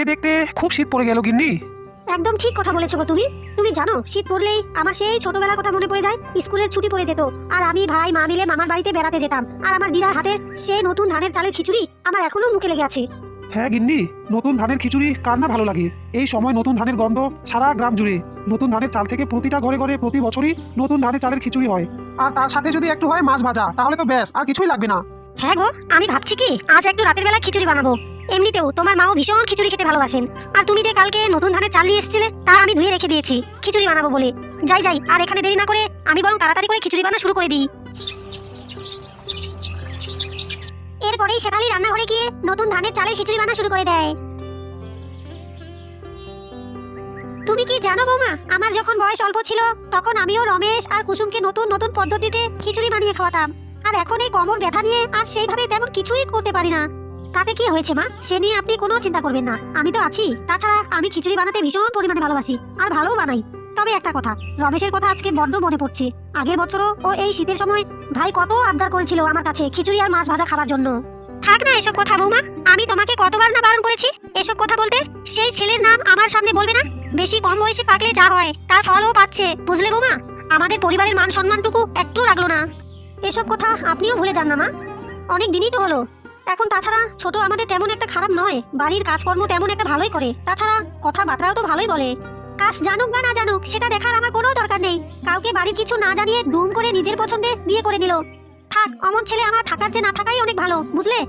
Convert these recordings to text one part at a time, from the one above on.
দেখতে দেখতে খুব শীত পড়ে গেল গিন্নি। একদম ঠিক কথা বলেছো গো তুমি। তুমি জানো শীত পড়লেই আমার সেই ছোটবেলার কথা মনে পড়ে যায়। স্কুলের ছুটি পড়ে যেত আর আমি ভাই মা মিলে মামার বাড়িতে বেড়াতে যেতাম, আর আমার দিদার হাতে সেই নতুন ধানের চালের খিচুড়ি আমার এখনো মুখে লেগে আছে। হ্যাঁ গিন্নি, নতুন ধানের খিচুড়ি কার না ভালো লাগে। এই সময় নতুন ধানের গন্ধ সারা গ্রাম জুড়ে। নতুন ধানের চাল থেকে প্রতিটা ঘরে ঘরে প্রতি বছরই নতুন ধানের চালের খিচুড়ি হয়, আর তার সাথে যদি একটু হয় মাছ ভাজা, তাহলে তো ব্যাস আর কিছুই লাগবে না। হ্যাঁ গো, আমি ভাবছি কি আজ একটু রাতের বেলা খিচুড়ি বানাবো। এমনিতেও তোমার মাও ভীষণ খিচুড়ি খেতে ভালোবাসেন, আর তুমি যে কালকে নতুন ধানের চাল নিয়ে এসেছিলে তা আমি ধুয়ে রেখে দিয়েছি খিচুড়ি বানাবো বলে। যাই যাই, আর এখানে দেরি না করে আমি বরং তাড়াতাড়ি করে খিচুড়ি বানানো শুরু করে দিই। এরপরেই শেফালি রান্নাঘরে গিয়ে নতুন ধানের চালের খিচুড়ি বানানো শুরু করে দেয়। তুমি কি জানো বৌমা, আমার যখন বয়স অল্প ছিল তখন আমিও রমেশ আর কুসুমকে নতুন নতুন পদ্ধতিতে খিচুড়ি বানিয়ে খাওয়াতাম। আর এখন এই কোমর ব্যথা নিয়ে আর সেইভাবে তেমন কিছুই করতে পারি না। তাতে কি হয়েছে মা, সে নিয়ে আপনি কোনো চিন্তা করবেন না, আমি তো আছি। তাছাড়া আমি খিচুড়ি বানাতে ভীষণ পরিমাণে ভালোবাসি আর ভালোও বানাই। তবে একটা কথা, রমেশের কথা আজকে বড্ড মনে পড়ছে। আগের বছরও ও এই শীতের সময় ভাই কত আবদার করেছিল আমার কাছে খিচুড়ি আর মাছ ভাজা খাবার জন্য। থাক না এসব কথা বৌমা, আমি তোমাকে কতবার না বারণ করেছি এসব কথা বলতে। সেই ছেলের নাম আমার সামনে বলবে না। বেশি কম বয়সে পাকলে যা হয় তার ফলও পাচ্ছে, বুঝলে বৌমা? আমাদের পরিবারের মান সম্মানটুকু একটু রাখলো না। এসব কথা আপনিও ভুলে যান না মা, অনেক দিনই তো হলো। এখন তাছাড়া ছোট আমাদের তেমন একটা খারাপ নয়, বাড়ির কাজকর্ম তেমন একটা ভালোই করে, তাছাড়া কথাবার্তাও তো ভালোই বলে। কাজ জানুক বা না জানুক সেটা দেখার আমার কোনো দরকার নেই। কাউকে বাড়ির কিছু না জানিয়ে দুম করে নিজের পছন্দে বিয়ে করে নিল। থাক, অমন ছেলে আমার থাকার যে না থাকাই অনেক ভালো, বুঝলে?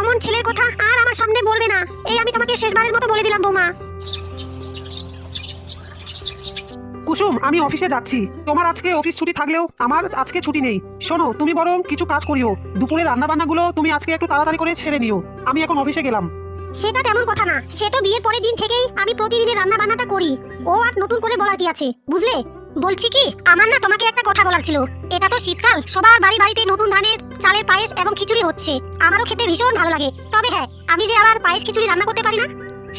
অমন ছেলের কথা আর আমার সামনে বলবে না, এই আমি তোমাকে শেষবারের মতো বলে দিলাম বৌমা। কুসুম, আমি অফিসে যাচ্ছি। তোমার আজকে অফিস ছুটি থাকলেও আমার আজকে ছুটি নেই। শোনো, তুমি বরং কিছু কাজ করিও। দুপুরে রান্না বান্নাগুলো তুমি আজকে একটু তাড়াতাড়ি করে সেরে নিও। আমি এখন অফিসে গেলাম। সেটা তেমন কথা না, সে তো বিয়ের পরের দিন থেকেই আমি প্রতিদিনের রান্না বান্নাটা করি। ও আর নতুন করে বলা কি আছে, বুঝলে? বলছি কি, আমার না তোমাকে একটা কথা বলার ছিল। এটা তো শীতকাল, সবার বাড়ি বাড়িতে নতুন ধানের চালের পায়েস এবং খিচুড়ি হচ্ছে। আমারও খেতে ভীষণ ভালো লাগে। তবে হ্যাঁ, আমি যে আবার পায়েস খিচুড়ি রান্না করতে পারি না।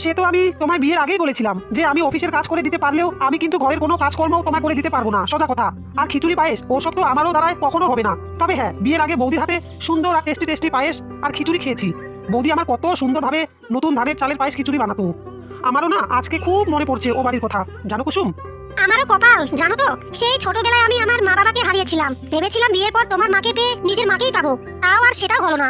সে তো আমি তোমায় বিয়ের আগেই বলেছিলাম যে আমি অফিসের কাজ করে দিতে পারলেও আমি কিন্তু ঘরের কোনো কাজকর্ম তোমায় করে দিতে পারবো না, সোজা কথা। আর খিচুড়ি পায়েস ওসব তো আমারও দ্বারায় কখনো হবে না। তবে হ্যাঁ, বিয়ের আগে বৌদির হাতে সুন্দর আর টেস্টি টেস্টি পায়েস আর খিচুড়ি খেয়েছি। বৌদি আমার কত সুন্দরভাবে নতুন ধানের চালের পায়েস খিচুড়ি বানাতো। আমারও না আজকে খুব মনে পড়ছে ও বাড়ির কথা, জানো কুসুম? আমারও কপাল, জানো তো, সেই ছোটবেলায় আমি আমার মা বাবাকে হারিয়েছিলাম। ভেবেছিলাম বিয়ের পর তোমার মাকে পেয়ে নিজের মাকেই পাবো, তাও আর সেটাও হলো না।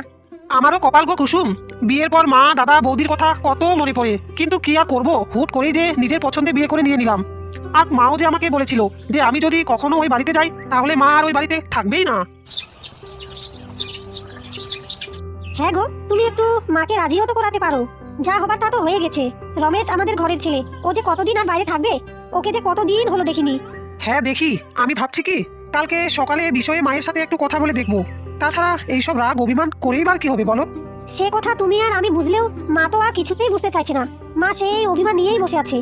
আমারও কপাল গো কুসুম, বিয়ের পর মা দাদা বৌদির কথা কত মনে পড়ে। কিন্তু কি আর করবো, হুট করেই যে নিজের পছন্দে বিয়ে করে নিয়ে নিলাম। আর মাও যে আমাকে বলেছিল যে আমি যদি কখনো ওই বাড়িতে যাই তাহলে মা আর ওই বাড়িতে থাকবেই না। হ্যাঁ গো, তুমি একটু মাকে রাজিও তো করাতে পারো। যা হবার তা তো হয়ে গেছে। রমেশ আমাদের ঘরের ছেলে, ও যে কতদিন আর বাইরে থাকবে, ওকে যে কতদিন হলো দেখিনি। হ্যাঁ দেখি, আমি ভাবছি কি কালকে সকালে বিষয়ে মায়ের সাথে একটু কথা বলে দেখবো। তাছাড়া এইসব রাগ অভিমান করেই বার কি হবে বলো? সে কথা তুমি আর আমি বুঝলেও মা তো আর কিছুতেই বুঝতে চাইছে না। মা সেই অভিমান নিয়েই বসে আছে।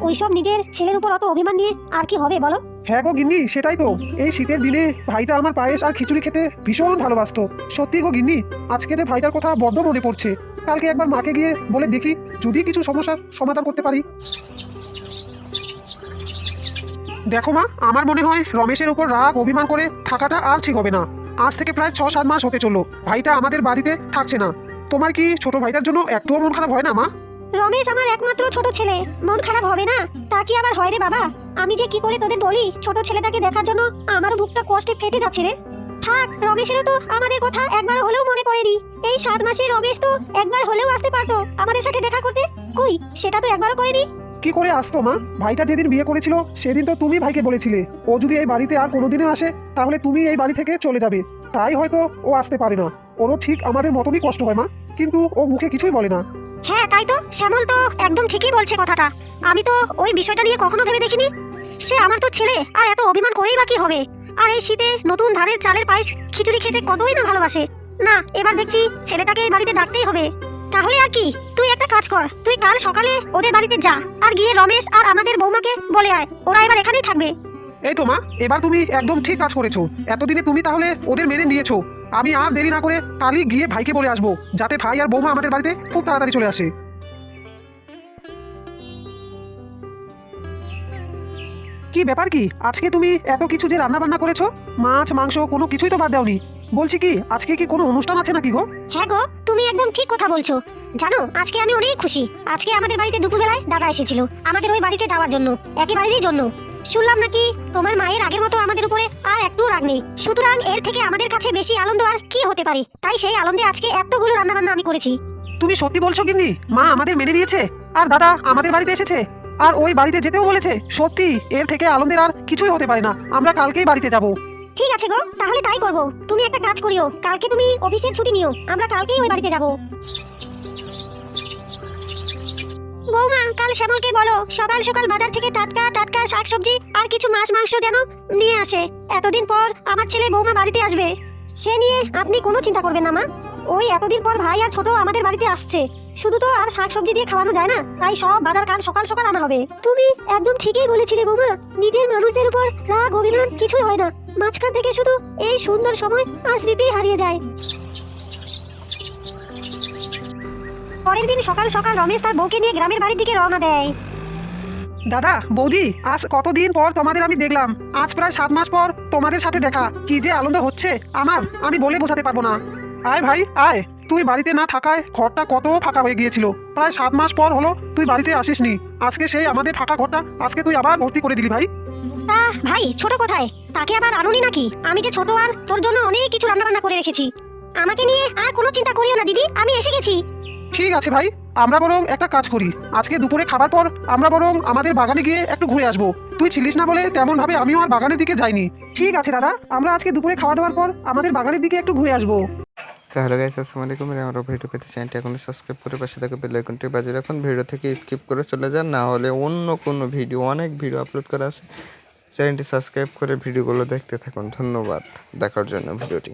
ওইসব নিজের ছেলের উপর অত অভিমান নিয়ে আর কি হবে বলো? হ্যাঁ গো গিন্নি, সেটাই তো। এই শীতের দিনে ভাইটা আমার পায়েস আর খিচুড়ি খেতে ভীষণ ভালোবাসতো। সত্যি গো গিন্নি, আজকে যে ভাইটার কথা বড্ড মনে পড়ছে। কালকে একবার মাকে গিয়ে বলে দেখি যদি কিছু সমস্যার সমাধান করতে পারি। দেখো মা, আমার মনে হয় রমেশের উপর রাগ অভিমান করে থাকাটা আর ঠিক হবে না। আজ থেকে প্রায় 6-7 মাস হতে চললো ভাইটা আমাদের বাড়িতে থাকছে না। তোমার কি ছোট ভাইটার জন্য একটুও মন খারাপ হয় না মা? রমেশ আমার একমাত্র ছোট ছেলে, মন খারাপ হবে না? তা কি আবার হয় রে বাবা? আমি যে কি করে তোদের বলি, ছোট ছেলেটাকে দেখার জন্য আমারও বুকটা কষ্টে ফেটে যাচ্ছে রে। থাক, রমেশেরও তো আমাদের কথা একবার হলেও মনে পড়েনি। এই 7 মাসে রমেশ তো একবার হলেও আসতে পারতো আমাদের সাথে দেখা করতে, কই সেটা তো একবারও করেনি। কি করে আসতো মা? ভাইটা যেদিন বিয়ে করেছিল সেদিন তো তুমি ভাইকে বলেছিলে ও যদি এই বাড়িতে আর কোনোদিনও আসে তাহলে তুমি এই বাড়ি থেকে চলে যাবে। তাই হয়তো ও আসতে পারে না। ওরও ঠিক আমাদের মতনই কষ্ট হয় মা, কিন্তু ও মুখে কিছুই বলে না। হ্যাঁ তাই তো, শ্যামল তো একদম ঠিকই বলছে কথাটা। আমি তো ওই বিষয়টা নিয়ে কখনো ভেবে দেখিনি। সে আমার তো ছেলে, আর এত অভিমান করেই বা কি হবে? আর এই শীতে নতুন ধানের চালের পায়েস খিচুড়ি খেতে কতই না ভালোবাসে। না, এবার দেখছি ছেলেটাকে এই বাড়িতে ডাকতেই হবে। তাহলে আর কি, তুই একটা কাজ কর, তুই কাল সকালে ওদের বাড়িতে যা আর গিয়ে রমেশ আর আমাদের বৌমাকে বলে আয়, ওরা এবার এখানেই থাকবে। এই তো মা, এবার তুমি একদম ঠিক কাজ করেছো। এতদিনে তুমি তাহলে ওদের মেনে নিয়েছো। আমি আর দেরি না করে কালই গিয়ে ভাইকে বলে আসবো, যাতে ভাই আর বৌমা আমাদের বাড়িতে খুব তাড়াতাড়ি চলে আসে। কি ব্যাপার কি, আজকে তুমি এত কিছু যে রান্না বান্না করেছো, মাছ মাংস কোনো কিছুই তো বাদ দাওনি। বলছি কি, আজকে কি কোনো অনুষ্ঠান আছে নাকি গো? হ্যাঁ গো, তুমি একদম ঠিক কথা বলছো। জানো আজকে আমি অনেক খুশি। আজকে আমাদের বাড়িতে দুপুরবেলায় দাদা এসেছিল আমাদের ওই বাড়িতে যাওয়ার জন্য, একেবারেই জন্য। শুনলাম নাকি তোমার মায়ের আগের মতো আমাদের উপরে আর একটু রাগ নেই। সুতরাং এর থেকে আমাদের কাছে বেশি আনন্দ আর কি হতে পারে। তাই সেই আনন্দে আজকে এতগুলো রান্না বান্না আমি করেছি। তুমি সত্যি বলছো গিন্নি? মা আমাদের মেনে নিয়েছে আর দাদা আমাদের বাড়িতে এসেছে আর ওই বাড়িতে যেতেও বলেছে। সত্যি এর থেকে আনন্দের আর কিছুই হতে পারে না। আমরা কালকেই বাড়িতে যাব। ঠিক আছে গো, তাহলে তাই করব। তুমি একটা কাজ করিও, কালকে তুমি অফিসের ছুটি নিও, আমরা কালকেই ওই বাড়িতে যাব। বৌমা, কাল শ্যামলকে বলো সকাল সকাল বাজার থেকে টাটকা টাটকা শাকসবজি আর কিছু মাছ মাংস যেন নিয়ে আসে। এতদিন পর আমার ছেলে বৌমা বাড়িতে আসবে, সে নিয়ে আপনি কোনো চিন্তা করবেন না মা। ওই এতদিন পর ভাই আর ছোট আমাদের বাড়িতে আসছে, শুধু তো আর শাকসবজি দিয়ে খাওয়ানো যায় না, তাই সব বাজার কাল সকাল সকাল আনা হবে। তুমি একদম ঠিকই বলেছিলে বৌমা, নিজের মানুষদের উপর রাগ অভিমান কিছুই হয় না, মাঝখান থেকে শুধু এই সুন্দর সময় আর স্মৃতি হারিয়ে যায়। পরের দিন সকাল সকাল রমেশ তার বউকে নিয়ে গ্রামের বাড়ির দিকে রওনা দেয়। দাদা, বৌদি, আজ কতদিন পর তোমাদের আমি দেখলাম। আজ প্রায় 7 মাস পর তোমাদের সাথে দেখা। কি যে আনন্দ হচ্ছে আমার, আমি বলে বোঝাতে পারবো না। আয় ভাই আয়, তুই বাড়িতে না থাকায় ঘরটা কত ফাঁকা হয়ে গিয়েছিল। প্রায় 7 মাস পর হলো তুই বাড়িতে আসিসনি। আজকে সেই আমাদের ফাঁকা ঘরটা আজকে তুই আবার ভর্তি করে দিলি ভাই। তা ভাই, ছোট কোথায়? তাকে আবার আনুনি নাকি? আমি যে ছোট আর তোর জন্য অনেক কিছু রান্না বান্না করে রেখেছি। আমাকে নিয়ে আর কোনো চিন্তা করিও না দিদি, আমি এসে গেছি। ঠিক আছে ভাই, আমরা বরং একটা কাজ করি। আজকে দুপুরে খাবার পর আমরা বরং আমাদের বাগানে গিয়ে একটু ঘুরে আসবো। তুই ছিলিস না বলে তেমন ভাবে আমিও আর বাগানের দিকে যাইনি। ঠিক আছে দাদা, আমরা আজকে দুপুরে খাওয়া দাওয়ার পর আমাদের বাগানের দিকে একটু ঘুরে আসবো। তাহলে গাইস আসসালামু আলাইকুম, আমার ভিডিও পেতে চ্যানেলটি এখন সাবস্ক্রাইব করে পাশে থাকা বেল আইকনটি বাজিয়ে রাখুন। ভিডিও থেকে স্কিপ করে চলে যান, না হলে অন্য কোনো ভিডিও, অনেক ভিডিও আপলোড করা আছে। চ্যানেলটি সাবস্ক্রাইব করে ভিডিওগুলো দেখতে থাকুন। ধন্যবাদ দেখার জন্য ভিডিওটি।